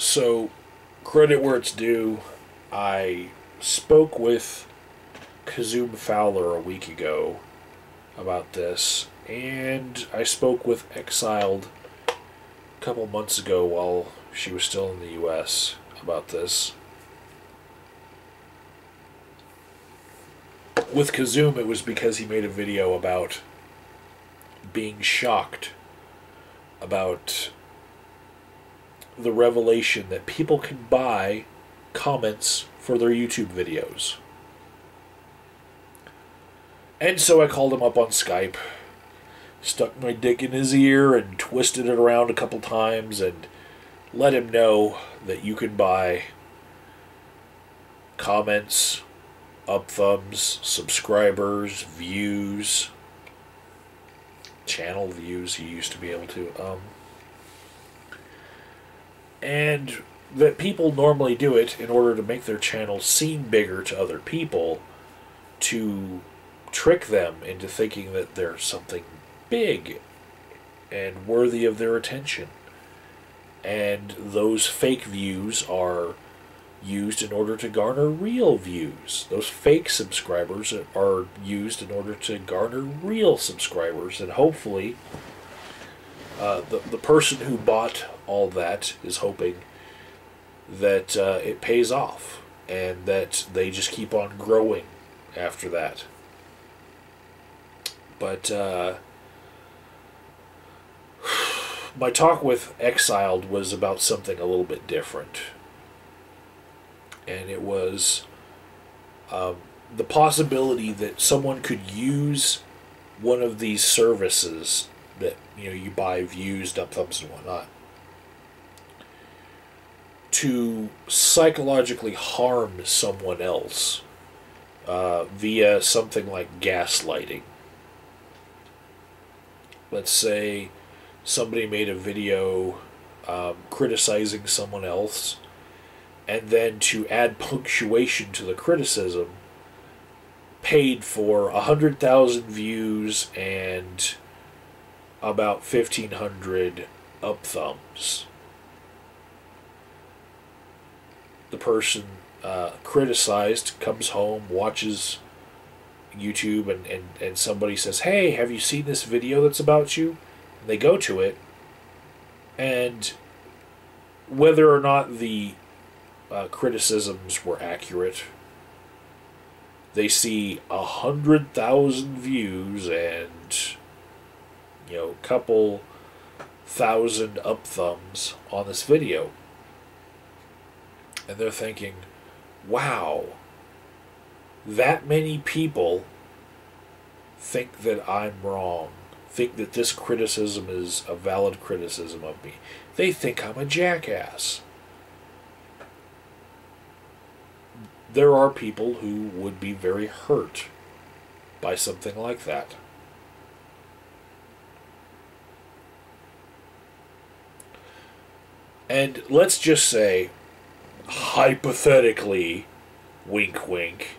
So, credit where it's due. I spoke with Kazoom Fowler a week ago about this, and I spoke with Exiled a couple months ago while she was still in the U.S. about this. With Kazoom, it was because he made a video about being shocked about the revelation that people can buy comments for their YouTube videos. And so I called him up on Skype, stuck my dick in his ear and twisted it around a couple times and let him know that you can buy comments, up thumbs, subscribers, views, channel views he used to be able to, and that people normally do it in order to make their channel seem bigger to other people, to trick them into thinking that they're something big and worthy of their attention. And those fake views are used in order to garner real views. Those fake subscribers are used in order to garner real subscribers, and hopefully the person who bought all that is hoping that it pays off and that they just keep on growing after that. But my talk with Exiled was about something a little bit different. And it was the possibility that someone could use one of these services that, you buy views, dump thumbs, and whatnot, to psychologically harm someone else via something like gaslighting. Let's say somebody made a video criticizing someone else, and then to add punctuation to the criticism, paid for 100,000 views and about 1,500 up thumbs. The person criticized comes home, watches YouTube, and somebody says, "Hey, have you seen this video that's about you?" And they go to it, and whether or not the criticisms were accurate, they see 100,000 views and a couple thousand up thumbs on this video, and they're thinking, wow, that many people think that I'm wrong, think that this criticism is a valid criticism of me. They think I'm a jackass. There are people who would be very hurt by something like that. And let's just say, hypothetically, wink wink,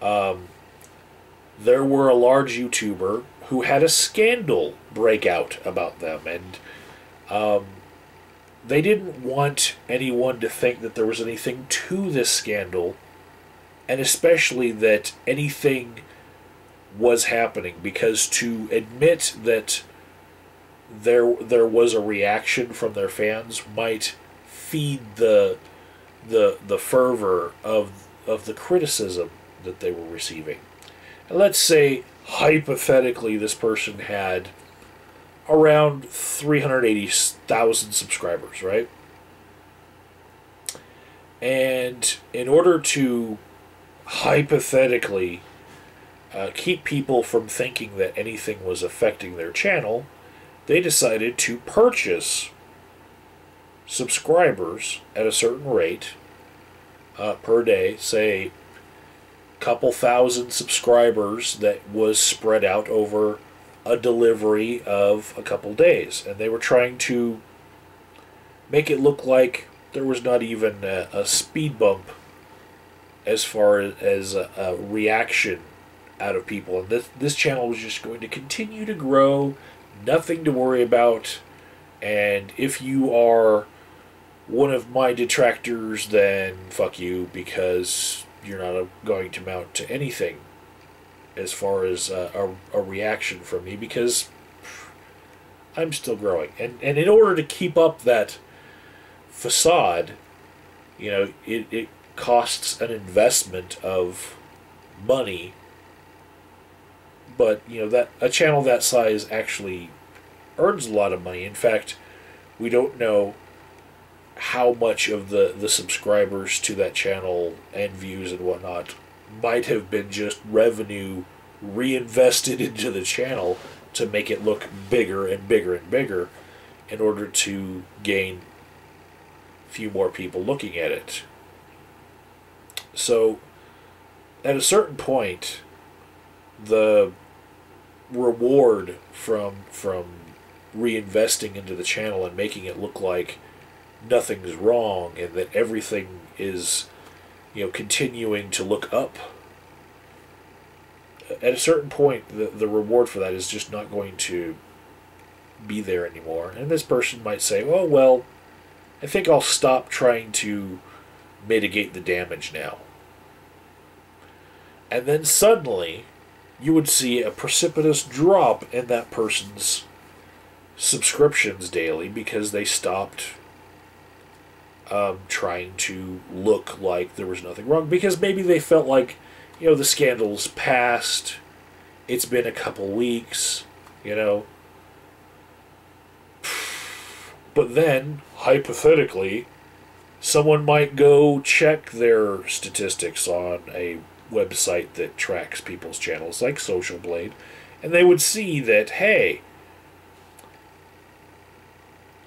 there were a large YouTuber who had a scandal break out about them, and they didn't want anyone to think that there was anything to this scandal, and especially that anything was happening, because to admit that there was a reaction from their fans might feed the fervor of the criticism that they were receiving. And let's say, hypothetically, this person had around 380,000 subscribers, right? And in order to hypothetically keep people from thinking that anything was affecting their channel, they decided to purchase subscribers at a certain rate per day, say couple thousand subscribers that was spread out over a delivery of a couple days. And they were trying to make it look like there was not even a speed bump as far as a reaction out of people. And this channel was just going to continue to grow, nothing to worry about. And if you are one of my detractors, then fuck you, because you're not going to amount to anything as far as a reaction from me, because I'm still growing. And in order to keep up that facade, it costs an investment of money, but that a channel that size actually earns a lot of money. In fact, we don't know how much of the subscribers to that channel and views and whatnot might have been just revenue reinvested into the channel to make it look bigger and bigger and bigger in order to gain a few more people looking at it. So at a certain point, the reward from reinvesting into the channel and making it look like nothing's wrong and that everything is continuing to look up, at a certain point the reward for that is just not going to be there anymore. And this person might say, oh well, I think I'll stop trying to mitigate the damage now. And then suddenly you would see a precipitous drop in that person's subscriptions daily because they stopped trying to look like there was nothing wrong, because maybe they felt like the scandal's past, it's been a couple weeks, but then hypothetically someone might go check their statistics on a website that tracks people's channels like Social Blade, and they would see that, hey,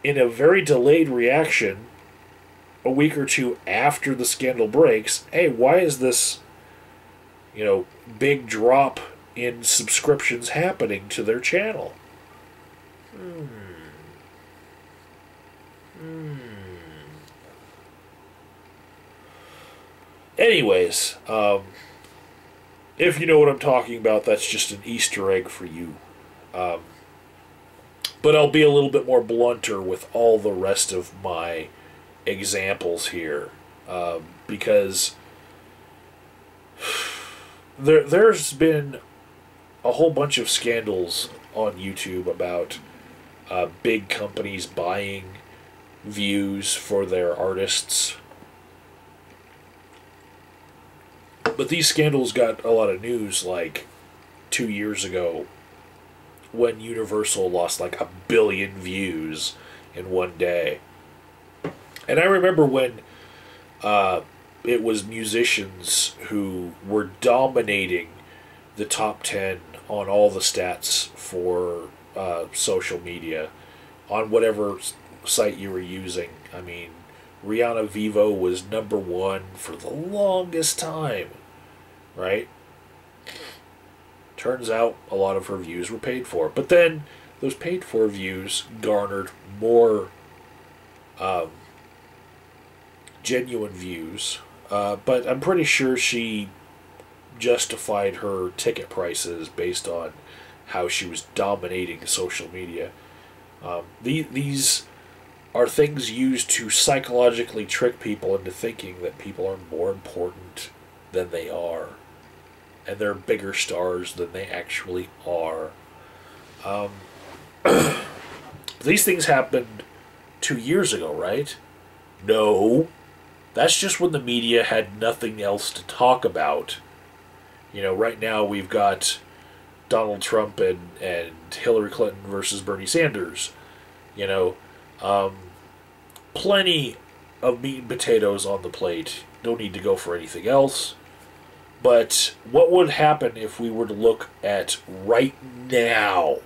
in a very delayed reaction, a week or two after the scandal breaks, hey, why is this, big drop in subscriptions happening to their channel? Anyways, if you know what I'm talking about, that's just an Easter egg for you. But I'll be a little bit more blunter with all the rest of my examples here, because there's been a whole bunch of scandals on YouTube about big companies buying views for their artists. But these scandals got a lot of news like 2 years ago when Universal lost like 1 billion views in one day. And I remember when it was musicians who were dominating the top 10 on all the stats for social media, on whatever site you were using. I mean, Rihanna Vivo was #1 for the longest time, right? Turns out a lot of her views were paid for. But then those paid for views garnered more genuine views. But I'm pretty sure she justified her ticket prices based on how she was dominating social media. These are things used to psychologically trick people into thinking that people are more important than they are, and they're bigger stars than they actually are. These things happened 2 years ago, right? No. That's just when the media had nothing else to talk about. Right now we've got Donald Trump and Hillary Clinton versus Bernie Sanders. Plenty of meat and potatoes on the plate. Don't need to go for anything else. But what would happen if we were to look at right now?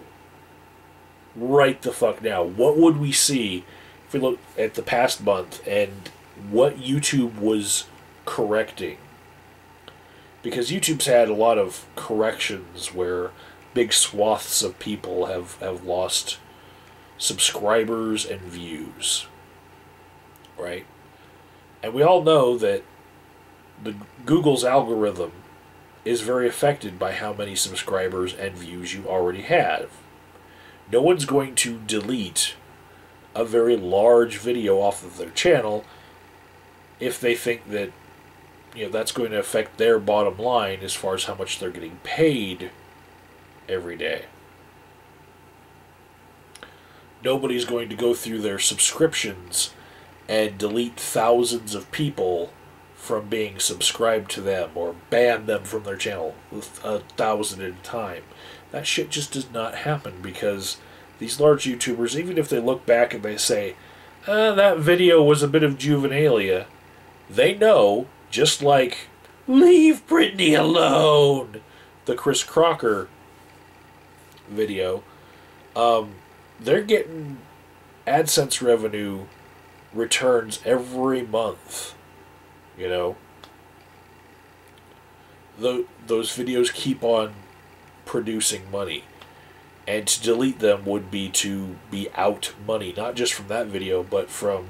Right the fuck now. What would we see if we look at the past month and what YouTube was correcting? Because YouTube's had a lot of corrections where big swaths of people have lost subscribers and views. Right? And we all know that Google's algorithm is very affected by how many subscribers and views you already have. No one's going to delete a very large video off of their channel if they think that, you know, that's going to affect their bottom line as far as how much they're getting paid every day. Nobody's going to go through their subscriptions and delete thousands of people from being subscribed to them or ban them from their channel 1,000 at a time. That shit just does not happen, because these large YouTubers, even if they look back and they say, that video was a bit of juvenilia, they know, just like, leave Britney alone, the Chris Crocker video, they're getting AdSense revenue returns every month. You know, those videos keep on producing money, and to delete them would be to be out money, not just from that video, but from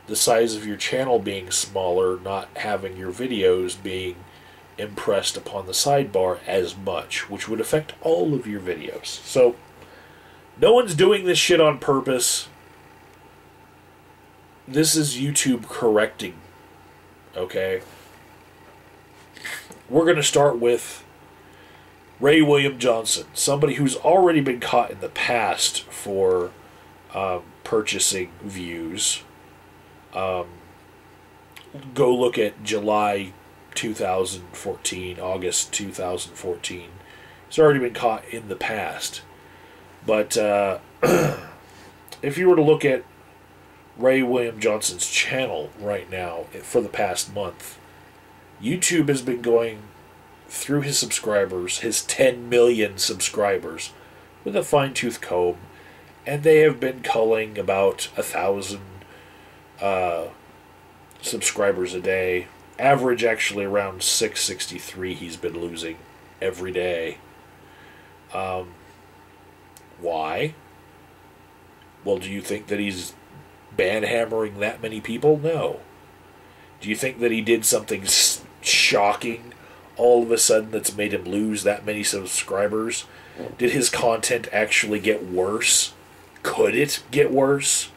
the size of your channel being smaller, not having your videos being impressed upon the sidebar as much, which would affect all of your videos. So, no one's doing this shit on purpose. This is YouTube correcting. Okay? We're going to start with Ray William Johnson, somebody who's already been caught in the past for purchasing views. Go look at July 2014, August 2014. He's already been caught in the past. But if you were to look at Ray William Johnson's channel right now for the past month, YouTube has been going through his subscribers, his 10 million subscribers, with a fine-tooth comb, and they have been culling about 1,000 subscribers a day. Average actually around 663 he's been losing every day. Why? Well, do you think that he's banhammering that many people? No. Do you think that he did something shocking all of a sudden that's made him lose that many subscribers? Did his content actually get worse? Could it get worse?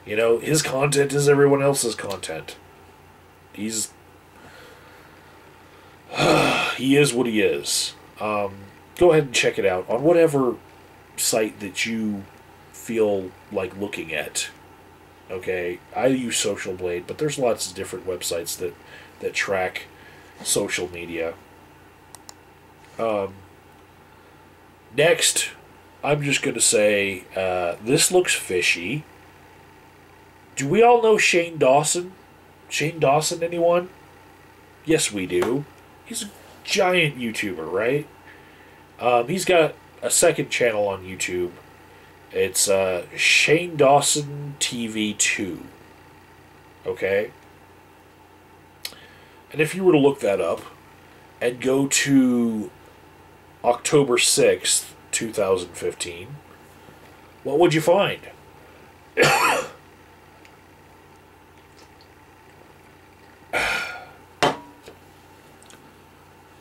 You know, his content is everyone else's content. He is what he is. Go ahead and check it out on whatever site that you feel like looking at. Okay, I use Social Blade, but there's lots of different websites that track social media. Next, I'm just going to say, this looks fishy. Do we all know Shane Dawson? Shane Dawson, anyone? Yes, we do. He's a giant YouTuber, right? He's got a second channel on YouTube. It's Shane Dawson TV 2. Okay? And if you were to look that up and go to October 6th, 2015, what would you find?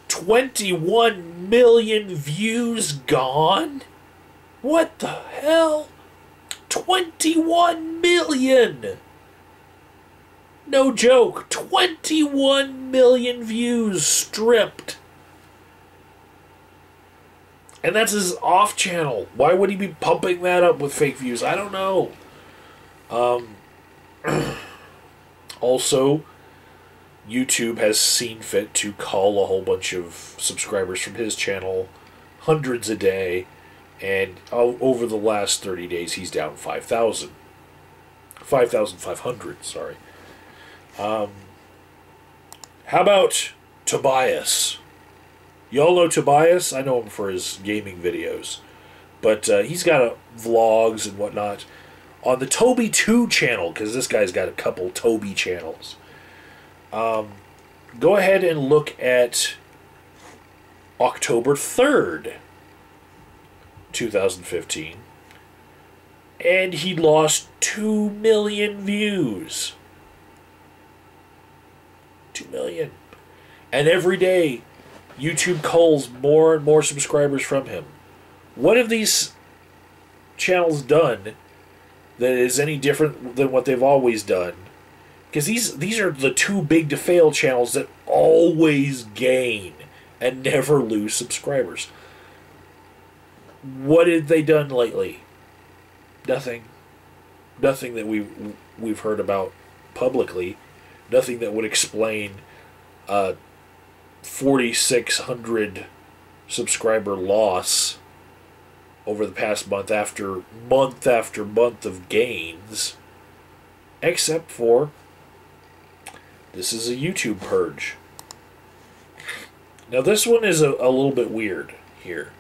21 million views gone? What the hell? 21 million! No joke, 21 million views stripped. And that's his off channel. Why would he be pumping that up with fake views? I don't know. Also, YouTube has seen fit to cull a whole bunch of subscribers from his channel, hundreds a day, and over the last 30 days he's down 5,000. 5,500, sorry. How about Tobias? Y'all know Tobias? I know him for his gaming videos. But he's got vlogs and whatnot on the Toby2 channel, because this guy's got a couple Toby channels. Go ahead and look at October 3rd, 2015. And he lost 2 million views. 2 million. And every day, YouTube culls more and more subscribers from him. What have these channels done that is any different than what they've always done. Because these are the too big to fail channels that always gain and never lose subscribers. What have they done lately? Nothing. Nothing that we've heard about publicly. Nothing that would explain 4,600 subscriber loss over the past month after month of gains, except for this is a YouTube purge. Now this one is a little bit weird here.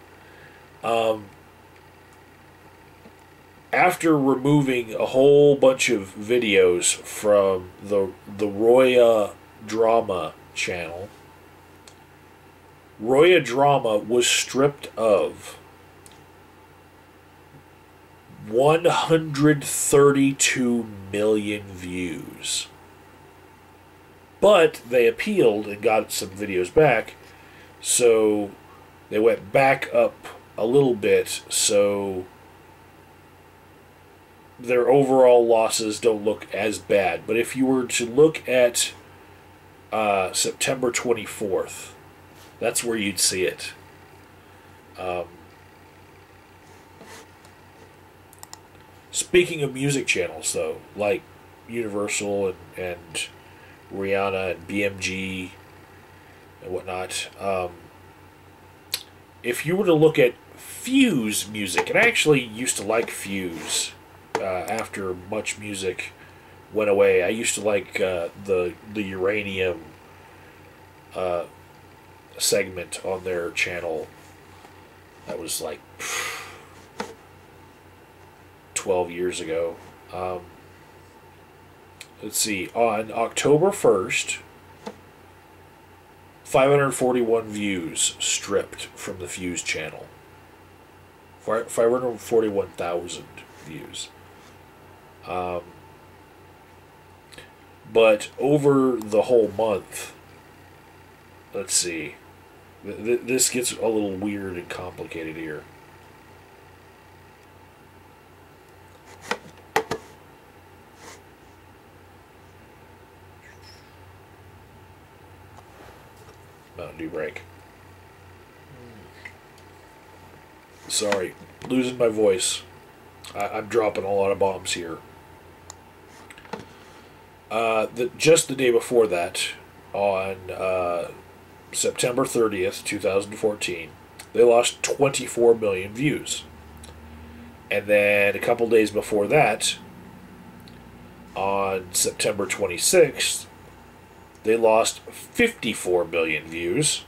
After removing a whole bunch of videos from the Roya Drama channel, Roya Drama was stripped of 132 million views. But they appealed and got some videos back, so they went back up a little bit, so their overall losses don't look as bad. But if you were to look at September 24th, that's where you'd see it. Speaking of music channels, though, like Universal and Rihanna and BMG and whatnot, if you were to look at Fuse music, and I actually used to like Fuse after Much Music went away. I used to like the Uranium segment on their channel. That was like 12 years ago. Let's see, on October 1st, 541 views stripped from the Fuse channel. 541,000 views. But over the whole month, let's see, this gets a little weird and complicated here. Mountain Dew break. Sorry, losing my voice. I'm dropping a lot of bombs here. Just the day before that, on September 30th, 2014, they lost 24 million views. And then a couple days before that, on September 26th, they lost 54 million views.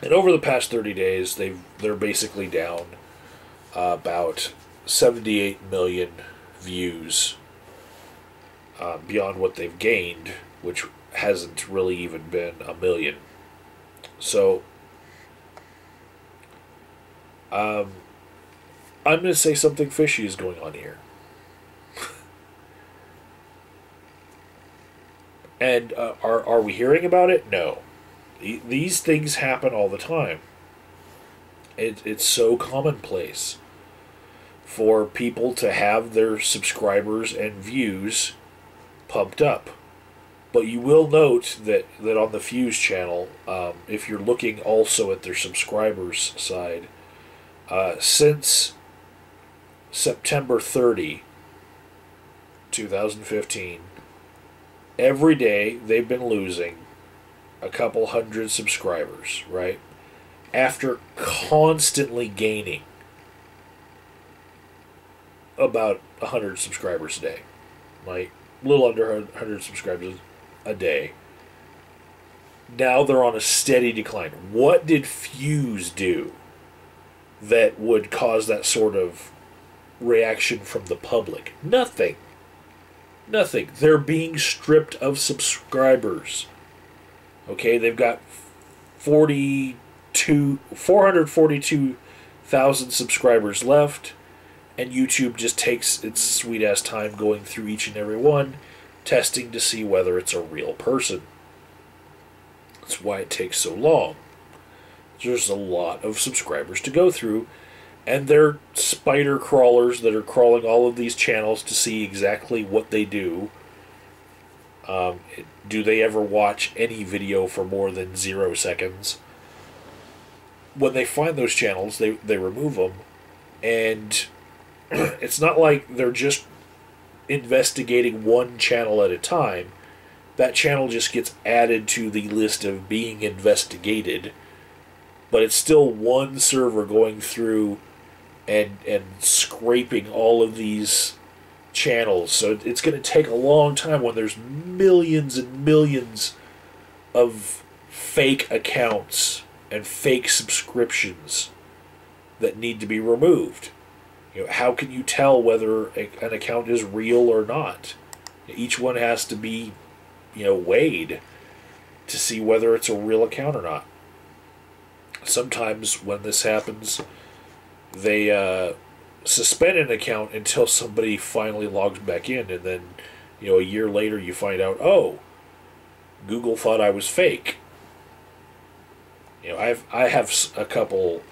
And over the past 30 days, they're basically down about 78 million views beyond what they've gained, which hasn't really even been a million. So, I'm going to say something fishy is going on here. And are we hearing about it? No. These things happen all the time. It's so commonplace for people to have their subscribers and views pumped up. But you will note that on the Fuse channel, if you're looking also at their subscribers side, since September 30, 2015, every day they've been losing a couple hundred subscribers, right? After constantly gaining about 100 subscribers a day. Like, a little under 100 subscribers a day. Now they're on a steady decline. What did Fuse do that would cause that sort of reaction from the public? Nothing. Nothing. They're being stripped of subscribers. Okay, they've got 442,000 subscribers left, and YouTube just takes its sweet-ass time going through each and every one, testing to see whether it's a real person. That's why it takes so long. There's a lot of subscribers to go through, And they're spider crawlers that are crawling all of these channels to see exactly what they do. Do they ever watch any video for more than 0 seconds? When they find those channels, they remove them. And it's not like they're just investigating one channel at a time. That channel just gets added to the list of being investigated. But it's still one server going through and scraping all of these channels. So it's going to take a long time when there's millions and millions of fake accounts and fake subscriptions that need to be removed. You know, how can you tell whether an account is real or not? Each one has to be, weighed to see whether it's a real account or not. Sometimes when this happens, they suspend an account until somebody finally logs back in, and then, a year later you find out, oh, Google thought I was fake. I have a couple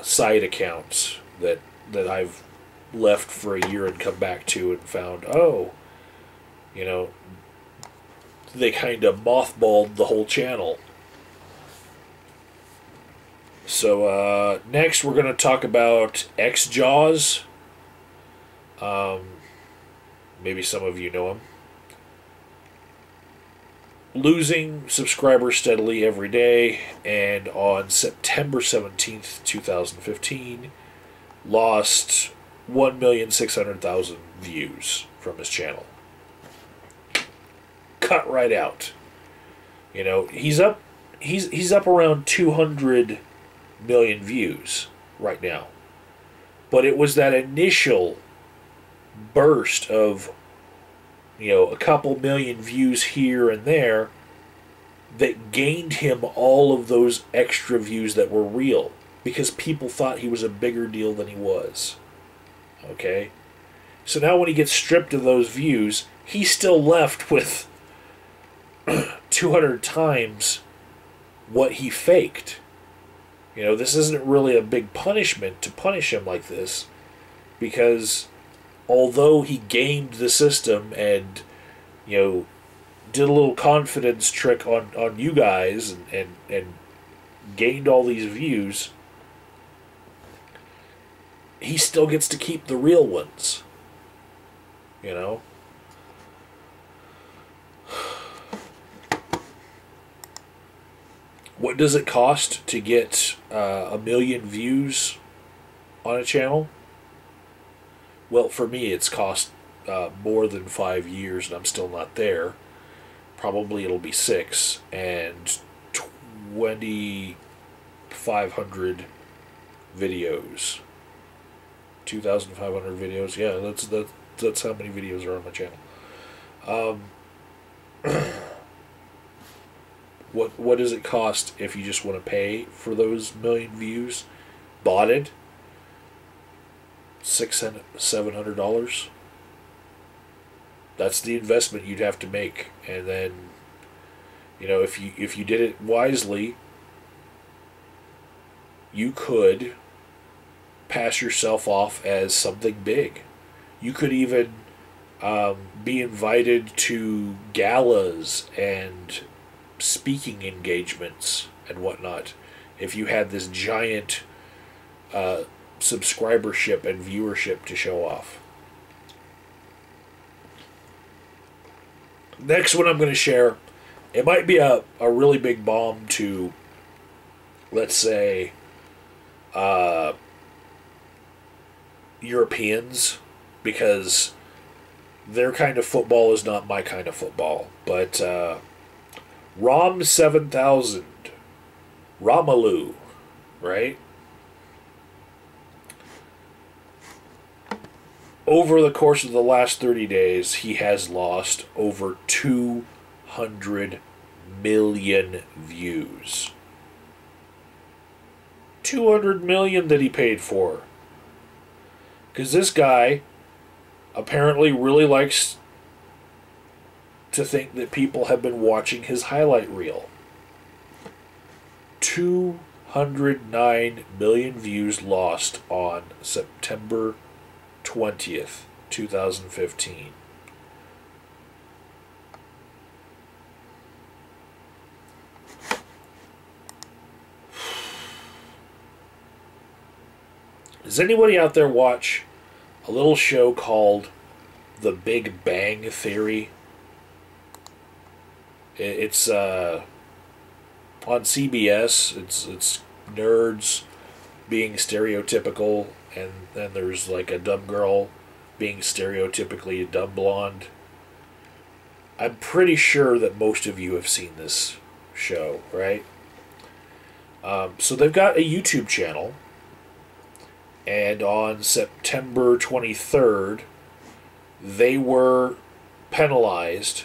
side accounts that I've left for a year and come back to and found, oh, they kind of mothballed the whole channel. So next we're going to talk about XJaws. Maybe some of you know him. Losing subscribers steadily every day, and on September 17th, 2015, lost 1,600,000 views from his channel. Cut right out. He's up around 200 million views right now. But it was that initial burst of a couple million views here and there that gained him all of those extra views that were real, because people thought he was a bigger deal than he was. Okay? So now when he gets stripped of those views, he's still left with 200 times what he faked. This isn't really a big punishment to punish him like this, because although he gamed the system and, did a little confidence trick on you guys and gained all these views, he still gets to keep the real ones. What does it cost to get 1 million views on a channel? Well, for me, it's cost more than 5 years, and I'm still not there. Probably it'll be 6, and 2,500 videos. 2,500 videos. Yeah, that's how many videos are on my channel. What does it cost if you just want to pay for those million views? Bought it? $600-700. That's the investment you'd have to make, and then, if you did it wisely, you could pass yourself off as something big. You could even be invited to galas and speaking engagements and whatnot if you had this giant subscribership and viewership to show off. Next one I'm going to share, it might be a really big bomb to, let's say, Europeans, because their kind of football is not my kind of football. But Rom 7000, Romelu, right? Over the course of the last 30 days, he has lost over 200 million views. 200 million that he paid for. Because this guy apparently really likes to think that people have been watching his highlight reel. 109 million views lost on September 20th, 2015. Does anybody out there watch a little show called The Big Bang Theory? It's on CBS. It's nerds being stereotypical, and then there's like a dumb girl being stereotypically a dumb blonde. I'm pretty sure that most of you have seen this show, right? So they've got a YouTube channel, and on September 23rd, they were penalized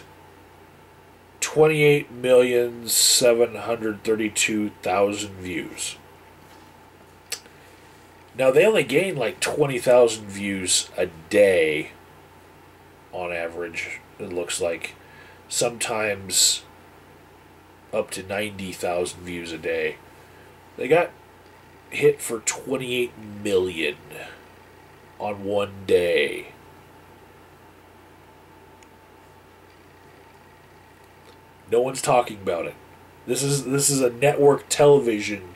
28,732,000 views. Now, they only gain like 20,000 views a day on average, it looks like. Sometimes up to 90,000 views a day. They got hit for 28 million on one day. No one's talking about it. This is a network television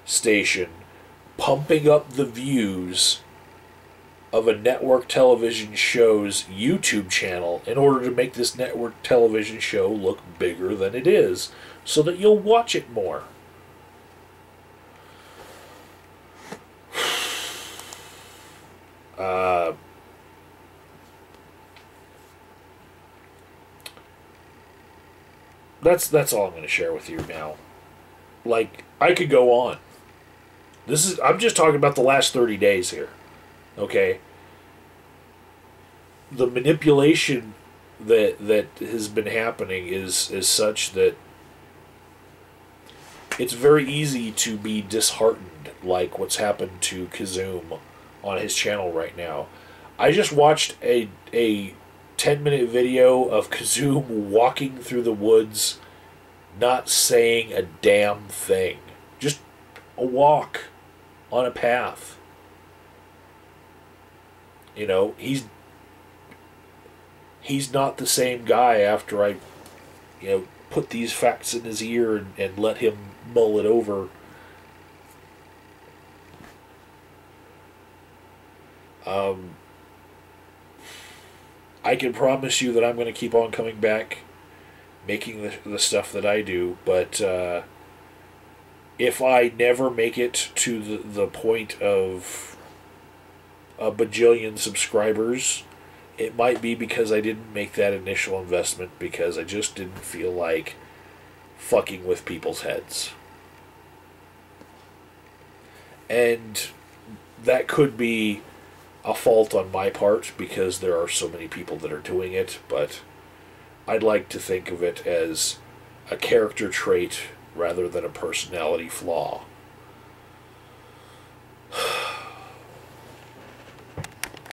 station pumping up the views of a network television show's YouTube channel in order to make this network television show look bigger than it is, so that you'll watch it more. That's all I'm going to share with you now. Like, I could go on. I'm just talking about the last 30 days here. Okay? The manipulation that has been happening is such that it's very easy to be disheartened, like what's happened to Kazoom on his channel right now. I just watched a 10-minute video of Kazoom walking through the woods, not saying a damn thing. Just a walk on a path. You know, he's not the same guy after I, put these facts in his ear and let him mull it over. I can promise you that I'm going to keep on coming back, making the stuff that I do, but if I never make it to the point of a bajillion subscribers, it might be because I didn't make that initial investment, because I just didn't feel like fucking with people's heads. And that could be a fault on my part, because there are so many people that are doing it, but I'd like to think of it as a character trait rather than a personality flaw.